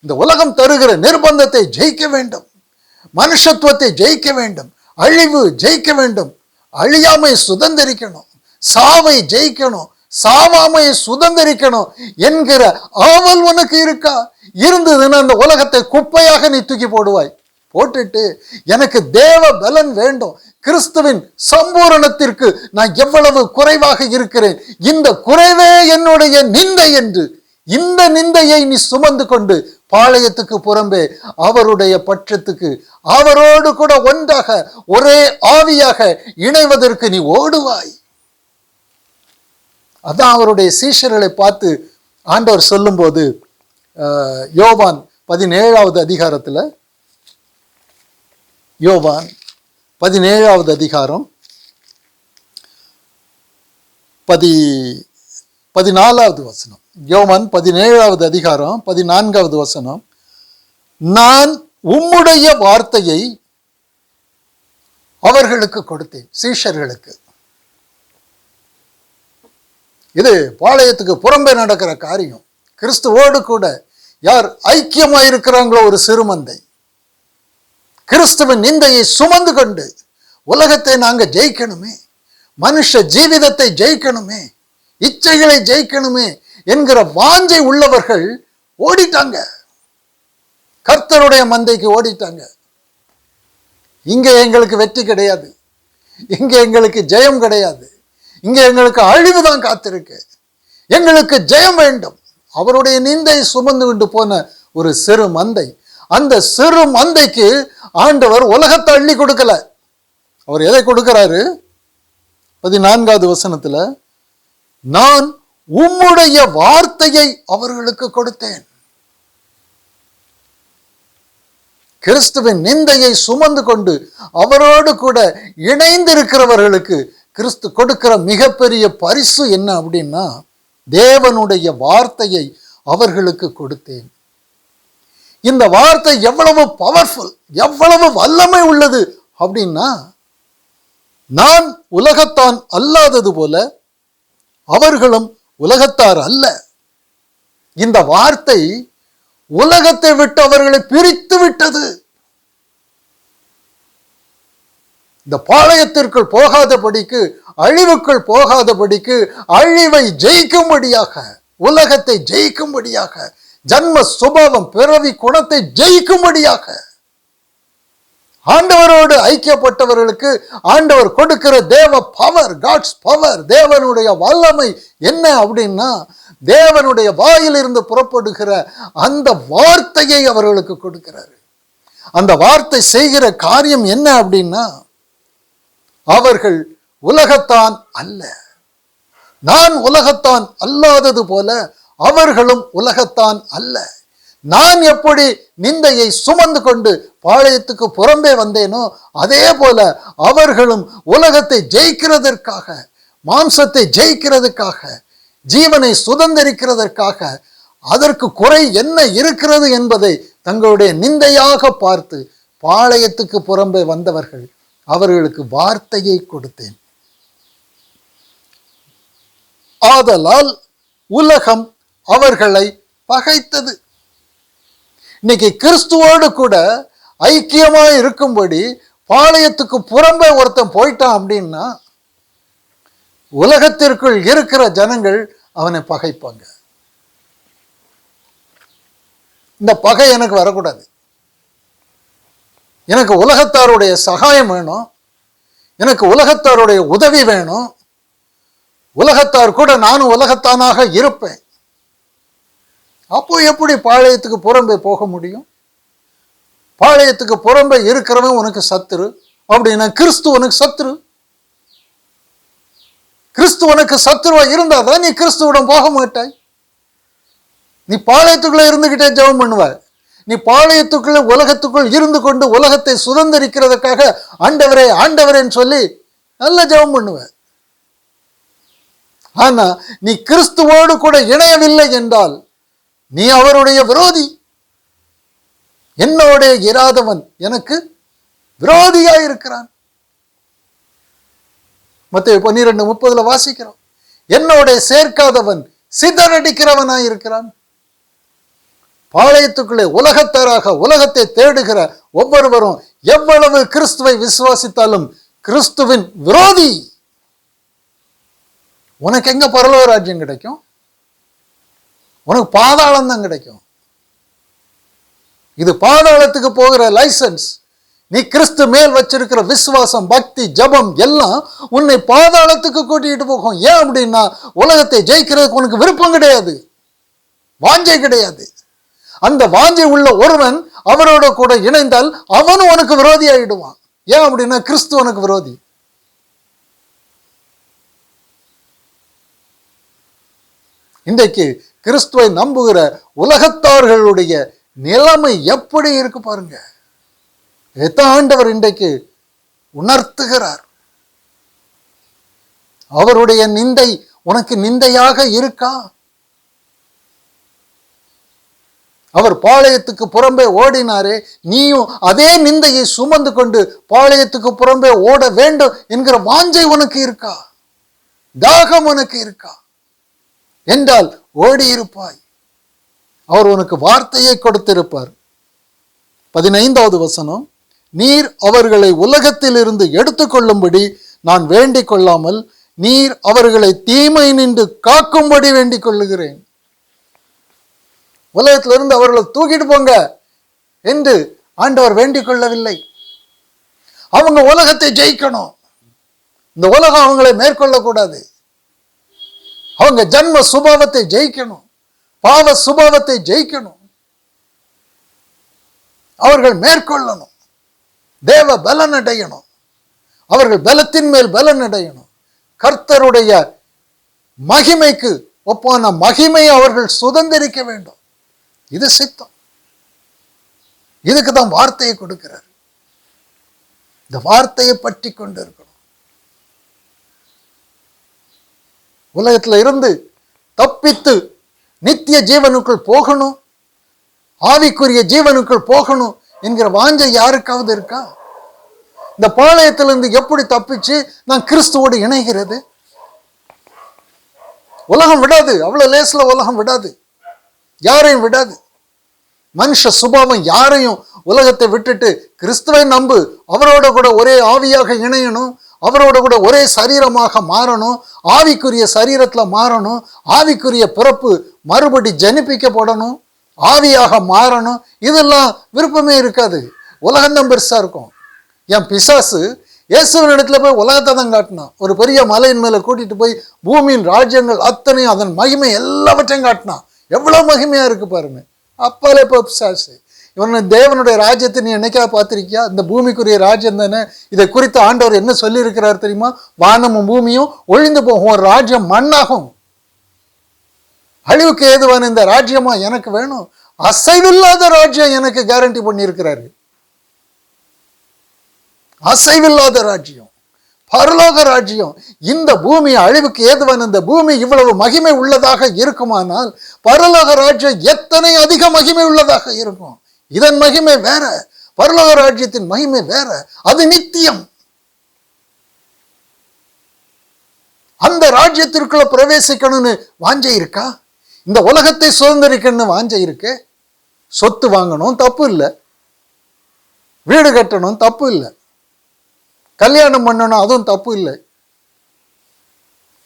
இந்த உலகம் தருகிற நிர்பந்தத்தை ஜெயிக்க வேண்டும், மனுஷத்துவத்தை ஜெயிக்க வேண்டும், அழிவு ஜெயிக்க வேண்டும், அழியாமை சுதந்திரிக்கணும், சாவை ஜெயிக்கணும், சாவாமையை சுதந்திரிக்கணும் என்கிற ஆவல் உனக்கு இருக்கா? இருந்ததுன்னா அந்த உலகத்தை குப்பையாக நீ தூக்கி போடுவாய். போட்டுட்டு எனக்கு தேவ பலன் வேண்டும், கிறிஸ்துவின் சம்பூரணத்திற்கு நான் எவ்வளவு குறைவாக இருக்கிறேன், இந்த குறைவே என்னுடைய நிந்தை என்று இந்த நிந்தையை நீ சுமந்து கொண்டு பாளையத்துக்கு புறம்பே அவருடைய பட்சத்துக்கு அவரோடு கூட ஒன்றாக ஒரே ஆவியாக இணைவதற்கு நீ ஓடுவாய். அதான் அவருடைய சீஷர்களை பார்த்து ஆண்டவர் சொல்லும்போது யோவான் 17வது அதிகாரத்தில், யோவான் 17வது அதிகாரம் 14வது வசனம், யோவான் 17வது அதிகாரம் 14வது வசனம், நான் உம்முடைய வார்த்தையை அவர்களுக்கு கொடுத்தேன், சீஷர்களுக்கு. இது பாளையத்துக்கு புறம்பே நடக்கிற காரியம். கிறிஸ்துவோடு கூட யார் ஐக்கியமாயிருக்கிறாங்களோ ஒரு சிறுமந்தை, கிறிஸ்துவின் நிந்தையை சுமந்து கொண்டு உலகத்தை நாங்க ஜெயிக்கணுமே, மனுஷ ஜீவிதத்தை ஜெயிக்கணுமே, இச்சைகளை ஜெயிக்கணுமே என்கிற வாஞ்சை உள்ளவர்கள் ஓடிட்டாங்க, கர்த்தருடைய மந்தைக்கு ஓடிட்டாங்க. இங்க எங்களுக்கு வெற்றி கிடையாது, இங்க எங்களுக்கு ஜெயம் கிடையாது, இங்க எங்களுக்கு அழிவுதான் காத்திருக்கு, எங்களுக்கு ஜெயம் வேண்டும். அவருடைய நிந்தை சுமந்து கொண்டு போன ஒரு சிறு மந்தை, அந்த சிறு மந்தைக்கு ஆண்டவர் உலகத்தை அள்ளி கொடுக்கல. அவர் எதை கொடுக்கிறாரு? 14வது வசனத்துல, நான் உம்முடைய வார்த்தையை அவர்களுக்கு கொடுத்தேன். கிறிஸ்துவின் நிந்தையை சுமந்து கொண்டு அவரோடு கூட இணைந்திருக்கிறவர்களுக்கு கிறிஸ்து கொடுக்கிற மிகப்பெரிய பரிசு என்ன அப்படின்னா, தேவனுடைய வார்த்தையை அவர்களுக்கு கொடுத்தேன். இந்த வார்த்தை எவ்வளவு பவர்ஃபுல், எவ்வளவு வல்லமை உள்ளது அப்படின்னா, நான் உலகத்தான் அல்லாதது போல அவர்களும் உலகத்தார் அல்ல. இந்த வார்த்தை உலகத்தை விட்டு அவர்களை பிரித்து விட்டது. இந்த பாளையத்திற்குள் போகாதபடிக்கு, அழிவுக்குள் போகாதபடிக்கு, அழிவை ஜெயிக்கும்படியாக, உலகத்தை ஜெயிக்கும்படியாக, ஜன்ம சுபாவம் பிறவி குணத்தை ஜெயிக்கும்படியாக ஆண்டவரோடு ஐக்கியப்பட்டவர்களுக்கு ஆண்டவர் கொடுக்கிற தேவ பவர், காட்ஸ் பவர், தேவனுடைய வல்லமை என்ன அப்படின்னா, தேவனுடைய வாயிலிருந்து புறப்படுகிற அந்த வார்த்தையை அவர்களுக்கு கொடுக்கிறார். அந்த வார்த்தை செய்கிற காரியம் என்ன அப்படின்னா, அவர்கள் உலகத்தான் அல்ல, நான் உலகத்தான் அல்லாதது போல அவர்களும் உலகத்தான் அல்ல. நான் எப்படி நிந்தையை சுமந்து கொண்டு பாளையத்துக்கு புறம்பே வந்தேனோ அதே போல அவர்களும் உலகத்தை ஜெயிக்கிறதற்காக, மாம்சத்தை ஜெயிக்கிறதுக்காக, ஜீவனை சுதந்திரிக்கிறதற்காக, அதற்கு குறை என்ன இருக்கிறது என்பதை தங்களுடைய நிந்தையாக பார்த்து பாளையத்துக்கு புறம்பே வந்தவர்கள், அவர்களுக்கு வார்த்தையை கொடுத்தேன். ஆதலால் உலகம் அவர்களை பகைத்தது. இன்னைக்கு கிறிஸ்துவோடு கூட ஐக்கியமா இருக்கும்படி பாளையத்துக்கு புறம்பே ஒருத்தன் போயிட்டான் அப்படின்னா, உலகத்திற்குள் இருக்கிற ஜனங்கள் அவனை பகைப்பாங்க. இந்த பகை எனக்கு வரக்கூடாது, எனக்கு உலகத்தாருடைய சகாயம் வேணும், எனக்கு உலகத்தாருடைய உதவி வேணும், உலகத்தார் கூட நானும் உலகத்தானாக இருப்பேன். அப்போ எப்படி பாளையத்துக்கு புறம்பே போக முடியும்? பாளையத்துக்கு புறம்பே இருக்கிறவன் உனக்கு சத்துரு அப்படின்னா கிறிஸ்து உனக்கு சத்துரு. கிறிஸ்து உனக்கு சத்துருவா இருந்தாதான் நீ கிறிஸ்துவிடம் போக மாட்டாய். நீ பாளையத்துக்குள்ள இருந்துகிட்டே ஜெபம் பண்ணுவாய். நீ பாளையத்துக்குள்ள உலகத்துக்குள் இருந்து கொண்டு உலகத்தை சுதந்திரிக்கிறதுக்காக ஆண்டவரே ஆண்டவரேன்னு சொல்லி நல்ல ஜெபம் பண்ணுவேன். ஆனா நீ கிறிஸ்துவோடு கூட இணையவில்லை என்றால் நீ அவருடைய விரோதி. என்னோட இராதவன் எனக்கு விரோதியாய் இருக்கிறான். மத்தேயு 12:30 வாசிக்கிறோம். என்னோட சேர்க்காதவன் சிதறடிக்கிறவனாய் இருக்கிறான். பாளையத்துக்குள்ளே உலகத்தாராக உலகத்தை தேடுகிற ஒவ்வொருவரும் எவ்வளவு கிறிஸ்துவை விசுவாசித்தாலும் கிறிஸ்துவின் விரோதி. உனக்கு எங்க பரலோக ராஜ்யம் கிடைக்கும்? உனக்கு பாதாளம் தான் கிடைக்கும். இது பாதாளத்துக்கு போகிற லைசன்ஸ். நீ கிறிஸ்து மேல் வச்சிருக்கிற விசுவாசம், பக்தி, ஜபம் எல்லாம் உன்னை பாதாளத்துக்கு கூட்டிட்டு போகும். ஏன் அப்படின்னா உலகத்தை ஜெயிக்கிறதுக்கு உனக்கு விருப்பம் கிடையாது, வாஞ்சை கிடையாது. அந்த வாஞ்சை உள்ள ஒருவன் அவரோட கூட இணைந்தால் அவனும் உனக்கு விரோதி ஆயிடுவான். ஏன் அப்படின்னா கிறிஸ்து உனக்கு விரோதி. இன்றைக்கு கிறிஸ்துவை நம்புகிற உலகத்தார்களுடைய நிலைமை எப்படி இருக்கு பாருங்க. ஆண்டவர் இன்றைக்கு உணர்த்துகிறார். அவருடைய நிந்தை உனக்கு நிந்தையாக இருக்கா? அவர் பாளையத்துக்கு புறம்பே ஓடினாரே, நீயும் அதே நிந்தையை சுமந்து கொண்டு பாளையத்துக்கு புறம்பே ஓட வேண்டும் என்கிற வாஞ்சை உனக்கு இருக்கா? தாகம் உனக்கு இருக்கா என்றால் ஓடி இருப்பாய். அவர் உனக்கு வார்த்தையை கொடுத்திருப்பார். 15வது வசனம், நீர் அவர்களை உலகத்தில் இருந்து எடுத்துக்கொள்ளும்படி நான் வேண்டிக் கொள்ளாமல் நீர் அவர்களை தீமை நின்று காக்கும்படி வேண்டிக் கொள்ளுகிறேன். உலகத்திலிருந்து அவர்களை தூக்கிட்டு போங்க என்று ஆண்டவர் வேண்டிக் கொள்ளவில்லை. அவங்க உலகத்தை ஜெயிக்கணும். இந்த உலகம் அவங்களை மேற்கொள்ளக்கூடாது. அவங்க ஜன்ம சுபாவத்தை ஜெயிக்கணும், பாவ சுபாவத்தை ஜெயிக்கணும். அவர்கள் மேற்கொள்ளணும், தேவ பலன் அடையணும், அவர்கள் பலத்தின் மேல் பலன் அடையணும். கர்த்தருடைய மகிமைக்கு ஒப்பான மகிமையை அவர்கள் சுதந்திரிக்க வேண்டும். இது சித்தம். இதுக்கு தான் வார்த்தையை கொடுக்கிறார். இந்த வார்த்தையை பற்றி கொண்டு இருக்கணும். உலகத்துல இருந்து தப்பித்து நித்திய ஜீவனுக்குள் போகணும், ஆவிக்குரிய ஜீவனுக்குள் போகணும் என்கிற வாஞ்சை யாருக்காவது இருக்கா? இந்த பாளையத்திலிருந்து எப்படி தப்பிச்சு நான் கிறிஸ்துவோடு இணைகிறது? உலகம் விடாது, அவ்வளவு லேசில உலகம் விடாது, யாரையும் விடாது. மனுஷ சுபாவம் யாரையும் உலகத்தை விட்டுட்டு கிறிஸ்துவை நம்பு, அவரோட கூட ஒரே ஆவியாக இணையணும், அவரோட கூட ஒரே சரீரமாக மாறணும், ஆவிக்குரிய சரீரத்துல மாறணும், ஆவிக்குரிய பிறப்பு மறுபடி ஜனிப்பிக்கப்படணும், ஆவியாக மாறணும். இதெல்லாம் விருப்பமே இருக்காது. உலகம்தான் பெருசா இருக்கும். என் பிசாசு இயேசுவின் இடத்துல போய் உலகத்தை தான் காட்டினான். ஒரு பெரிய மலையின் மேல கூட்டிட்டு போய் பூமியின் ராஜ்யங்கள் அத்தனையும் அதன் மகிமை எல்லாவற்றையும் காட்டினான். எவ்வளவு மகிமையா இருக்கு பாருங்க. அப்பாலே இப்போ பிசாசு இவன் தேவனுடைய ராஜ்யத்தை நீ என்னைக்காவது பார்த்திருக்கியா? இந்த பூமிக்குரிய ராஜ்யம் தானே. இதை குறித்து ஆண்டவர் என்ன சொல்லி இருக்கிறார் தெரியுமா? வானமும் பூமியும் ஒழிந்து போகும், ஒரு ராஜ்யம் மண்ணாகும். அழிவுக்கு ஏதுவான இந்த ராஜ்யமா எனக்கு வேணும்? அசைவில்லாத ராஜ்யம் எனக்கு கேரண்டி பண்ணி இருக்கிறாரு. அசைவில்லாத ராஜ்யம், பரலோக ராஜ்யம். இந்த பூமி அழிவுக்கு ஏதுவான இந்த பூமி இவ்வளவு மகிமை உள்ளதாக இருக்குமானால் பரலோக ராஜ்யம் எத்தனை அதிக மகிமை உள்ளதாக இருக்கும். இதன் மகிமை வேற, பரலோக ராஜ்யத்தின் மகிமை வேற. அது நித்தியம். அந்த ராஜ்யத்திற்குள்ள பிரவேசிக்கணும்னு வாஞ்சை இருக்கா? இந்த உலகத்தை சுதந்திரிக்கணும்னு வாஞ்சை இருக்கு. சொத்து வாங்கணும் தப்பு இல்லை, வீடு கட்டணும் தப்பு இல்லை, கல்யாணம் பண்ணணும் அதுவும் தப்பு இல்லை,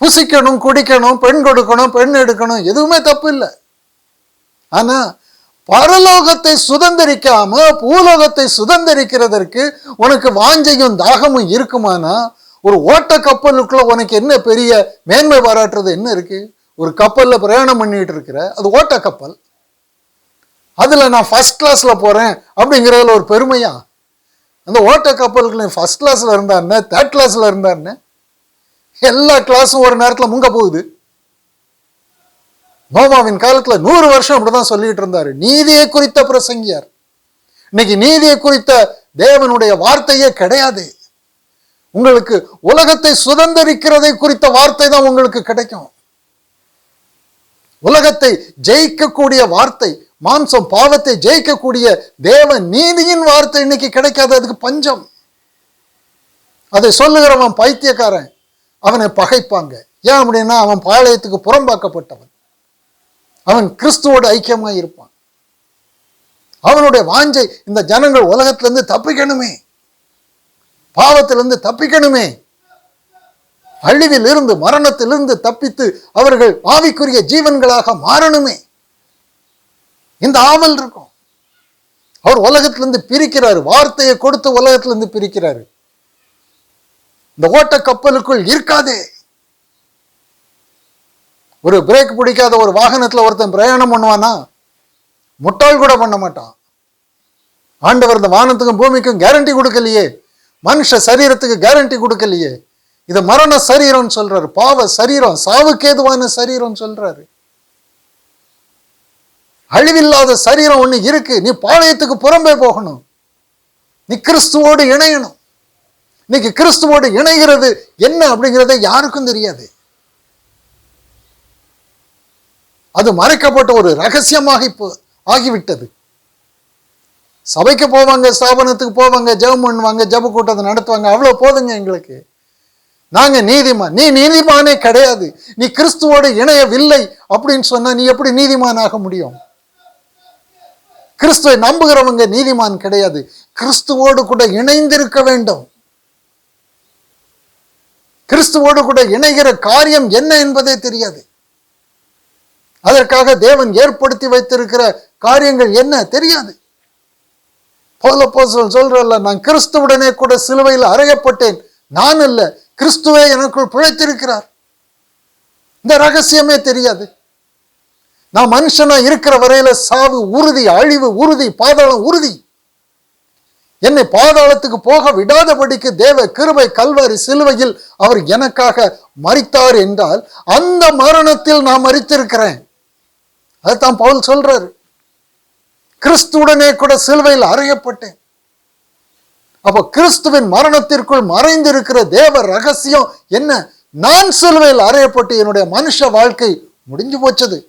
புசிக்கணும், குடிக்கணும், பெண் கொடுக்கணும், பெண் எடுக்கணும், எதுவுமே தப்பு இல்லை. ஆனா பரலோகத்தை சுதந்திரிக்காம பூலோகத்தை சுதந்திரிக்கிறதற்கு உனக்கு வாஞ்சையும் தாகமும் இருக்குமானா, ஒரு ஓட்ட கப்பலுக்குள்ள உனக்கு என்ன பெரிய மேன்மை பாராட்டுறது என்ன இருக்கு? ஒரு கப்பல்ல பிரயாணம் பண்ணிட்டு இருக்கிற, அது ஓட்ட கப்பல். அதுல நான் ஃபர்ஸ்ட் கிளாஸ்ல போறேன் அப்படிங்கிறதுல ஒரு பெருமையா? அந்த ஓட்ட கப்பலுக்கு ஃபர்ஸ்ட் கிளாஸ்ல இருந்தாருன்னு, தேர்ட் கிளாஸ்ல இருந்தாருன்னு, எல்லா கிளாஸும் ஒரு நேரத்துல முங்க போகுது. நோவாவின் காலத்துல 100 வருஷம் அப்படிதான் சொல்லிட்டு இருந்தாரு. நீதியை குறித்த பிரசங்கியார். இன்னைக்கு நீதியை குறித்த தேவனுடைய வார்த்தையே கிடையாது. உங்களுக்கு உலகத்தை சுதந்திரிக்கிறதை குறித்த வார்த்தை தான் உங்களுக்கு கிடைக்கும். உலகத்தை ஜெயிக்கக்கூடிய வார்த்தை, மாம்சம் பாவத்தை ஜெயிக்கக்கூடிய தேவ நீதியின் வார்த்தை இன்னைக்கு கிடைக்காது. அதுக்கு பஞ்சம். அதை சொல்லுகிறவன் பைத்தியக்காரன், அவனை பகைப்பாங்க. ஏன் அப்படின்னா அவன் பாளையத்துக்கு புறம்பாக்கப்பட்டவன், அவன் கிறிஸ்துவோடு ஐக்கியமாக இருப்பான். அவனுடைய வாஞ்சை இந்த ஜனங்கள் உலகத்திலிருந்து தப்பிக்கணுமே, பாவத்திலிருந்து தப்பிக்கணுமே, அழிவில் இருந்து மரணத்திலிருந்து தப்பித்து அவர்கள் ஆவிக்குரிய ஜீவன்களாக மாறணுமே, இந்த ஆவல் இருக்கும். அவர் உலகத்திலிருந்து பிரிக்கிறார், வார்த்தையை கொடுத்து உலகத்திலிருந்து பிரிக்கிறார். இந்த ஓட்ட கப்பலுக்குள் இருக்காதே. ஒரு பிரேக் பிடிக்காத ஒரு வாகனத்துல ஒருத்தன் பிரயாணம் பண்ணுவானா? முட்டாள் கூட பண்ண மாட்டான். ஆண்டவர் இந்த வானத்துக்கும் பூமிக்கும் கேரண்டி கொடுக்கலையே, மனுஷ சரீரத்துக்கு கேரண்டி கொடுக்கலையே. இது மரண சரீரம் சொல்றாரு, பாவ சரீரம், சாவுக்கேதுவான சரீரம் சொல்றாரு. அழிவில்லாத சரீரம் ஒண்ணு இருக்கு. நீ பாளையத்துக்கு புறம்பே போகணும், நீ கிறிஸ்துவோடு இணையணும். இன்னைக்கு கிறிஸ்துவோடு இணைகிறது என்ன அப்படிங்கிறத யாருக்கும் தெரியாது. அது மறைக்கப்பட்ட ஒரு ரகசியமாக இப்போ ஆகிவிட்டது. சபைக்கு போவாங்க, ஸ்தாபனத்துக்கு போவாங்க, ஜெபம் பண்ணுவாங்க, ஜெப கூட்டத்தை நடத்துவாங்க, அவ்வளவு போதுங்க எங்களுக்கு. நாங்க நீதிமான். நீ நீதிமானே கிடையாது. நீ கிறிஸ்துவோடு இணையவில்லை அப்படின்னு சொன்னா நீ எப்படி நீதிமான் ஆக முடியும்? கிறிஸ்துவை நம்புகிறவங்க நீதிமான் கிடையாது. கிறிஸ்துவோடு கூட இணைந்திருக்க வேண்டும். கிறிஸ்துவோடு கூட இணைகிற காரியம் என்ன என்பதே தெரியாது. அதற்காக தேவன் ஏற்படுத்தி வைத்திருக்கிற காரியங்கள் என்ன தெரியாது. பவுல் அப்போஸ்தலன் சொல்றல்ல, நான் கிறிஸ்துவுடனே கூட சிலுவையில் அறையப்பட்டேன், நான் அல்ல கிறிஸ்துவே எனக்குள் பிழைத்திருக்கிறார். இந்த ரகசியமே தெரியாது. நான் மனுஷனா இருக்கிற வரையில சாவு உறுதி, அழிவு உறுதி, பாதாளம் உறுதி. என்னை பாதாளத்துக்கு போக விடாதபடிக்கு தேவ கிருபை கல்வாரி சிலுவையில் அவர் எனக்காக மரித்தார் என்றால் அந்த மரணத்தில் நான் மரித்திருக்கிறேன். அதுதான் பவுல் சொல்றாரு. கிறிஸ்துவுடனே கூட சிலுவையில் அறையப்பட்டேன். அப்போ கிறிஸ்துவின் மரணத்திற்குள் மறைந்திருக்கிற தேவ ரகசியம் என்ன? நான் சிலுவையில் அறையப்பட்டு என்னுடைய மனுஷ வாழ்க்கை முடிஞ்சு போச்சது.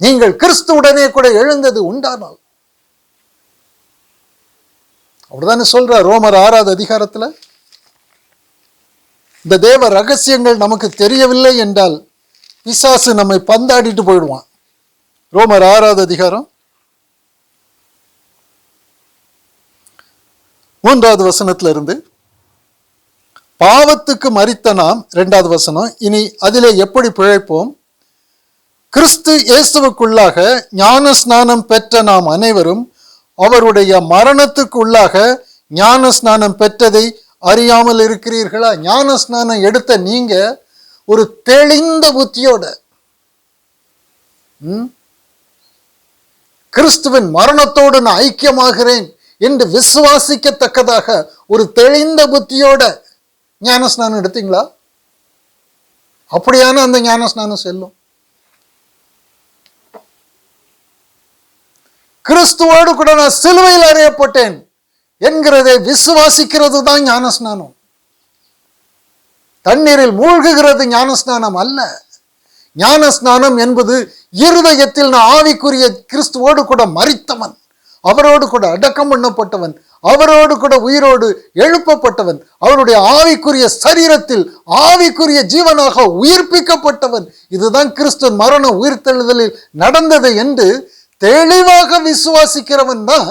நீங்கள் கிறிஸ்துவுடனே கூட எழுந்தது உண்டானால், அப்படிதானே சொல்ற ரோமர் 6வது அதிகாரத்துல. இந்த தேவ ரகசியங்கள் நமக்கு தெரியவில்லை என்றால் பிசாசு நம்மை பந்தாடிட்டு போயிடுவான். ரோமர் 6வது அதிகாரம் 3வது வசனத்துல இருந்து, பாவத்துக்கு மரித்த நாம், 2வது வசனம், இனி அதிலே எப்படி பிழைப்போம்? கிறிஸ்து இயேசுவுக்குள்ளாக ஞான ஸ்நானம் பெற்ற நாம் அனைவரும் அவருடைய மரணத்துக்குள்ளாக ஞான ஸ்நானம் பெற்றதை அறியாமல் இருக்கிறீர்களா? ஞான ஸ்நானம் எடுத்த நீங்க ஒரு தெளிந்த புத்தியோட கிறிஸ்துவின் மரணத்தோடு நான் ஐக்கியமாகிறேன் என்று விசுவாசிக்கத்தக்கதாக ஒரு தெளிந்த புத்தியோட ஞான ஸ்நானம் எடுத்தீங்களா? அப்படியான அந்த ஞான ஸ்நானம் செல்லும். கிறிஸ்துவோடு கூட நான் சிலுவையில் அறையப்பட்டேன் என்கிறதை விசுவாசிக்கிறது தான் ஞானஸ்நானம். தண்ணீரில் மூழ்குகிறது ஞானஸ்நானம் அல்ல. ஞானஸ்நானம் என்பது இருதயத்தில் நான் ஆவிக்குரிய கிறிஸ்துவோடு கூட மரித்தவன், அவரோடு கூட அடக்கம் பண்ணப்பட்டவன், அவரோடு கூட உயிரோடு எழுப்பப்பட்டவன், அவருடைய ஆவிக்குரிய சரீரத்தில் ஆவிக்குரிய ஜீவனாக உயிர்ப்பிக்கப்பட்டவன். இதுதான் கிறிஸ்துவின் மரண உயிர்த்தெழுதலில் நடந்தது என்று தெளிவாக விசுவாசிக்கிறவன் தான்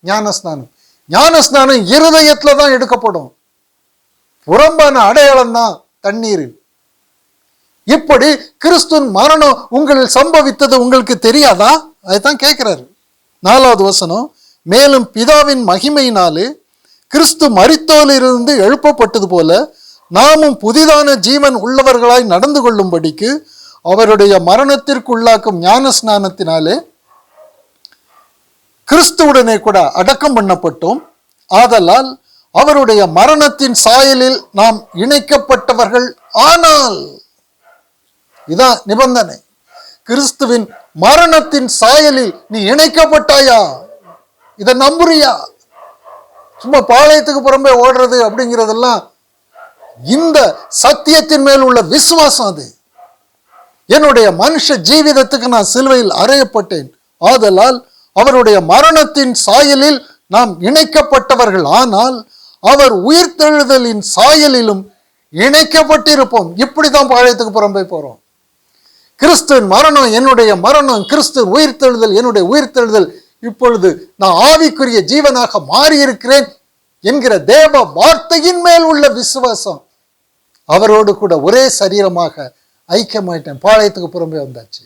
ஞானஸ்நானம். ஞானஸ்நானம் இருதயத்துல தான் எடுக்கப்படும். புறம்பான அடையாளம் தான் தண்ணீரில். இப்படி கிறிஸ்துவின் மரணம் உங்களில் சம்பவித்தது உங்களுக்கு தெரியாதா? அதுதான் கேட்கிறாரு. 4வது வசனம், மேலும் பிதாவின் மகிமையினாலே கிறிஸ்து மரித்தோரிலிருந்து எழுப்பப்பட்டது போல நாமும் புதிதான ஜீவன் உள்ளவர்களாய் நடந்து கொள்ளும்படிக்கு அவருடைய மரணத்திற்குள்ளாக்கும் ஞான ஸ்நானத்தினாலே கிறிஸ்துவுடனே கூட அடக்கம் பண்ணப்பட்டோம். ஆதலால் அவருடைய மரணத்தின் சாயலில் நாம் இணைக்கப்பட்டவர்கள் ஆனால், இதான் நிபந்தனை. கிறிஸ்துவின் மரணத்தின் சாயலில் நீ இணைக்கப்பட்டாயா? இதை நம்புறியா? சும்மா பாளையத்துக்கு புறம்பே ஓடுறது அப்படிங்கிறதெல்லாம் இந்த சத்தியத்தின் மேல் உள்ள விசுவாசம். அது என்னுடைய மனுஷ ஜீவிதத்துக்கு நான் சிலுவையில் அறையப்பட்டேன், ஆதலால் அவருடைய மரணத்தின் சாயலில் நாம் இணைக்கப்பட்டவர்கள் ஆனால் அவர் உயிர்த்தெழுதலின் சாயலிலும் இணைக்கப்பட்டிருப்போம். இப்படிதான் பாளையத்துக்கு புறம்பே போறோம். கிறிஸ்துவின் மரணம் என்னுடைய மரணம், கிறிஸ்துவின் உயிர்த்தெழுதல் என்னுடைய உயிர்த்தெழுதல், இப்பொழுது நான் ஆவிக்குரிய ஜீவனாக மாறியிருக்கிறேன் என்கிற தேவ வார்த்தையின் மேல் உள்ள விசுவாசம் அவரோடு கூட ஒரே சரீரமாக ஐக்கியமாயிட்டேன். பாளையத்துக்கு புறம்பே வந்தாச்சு.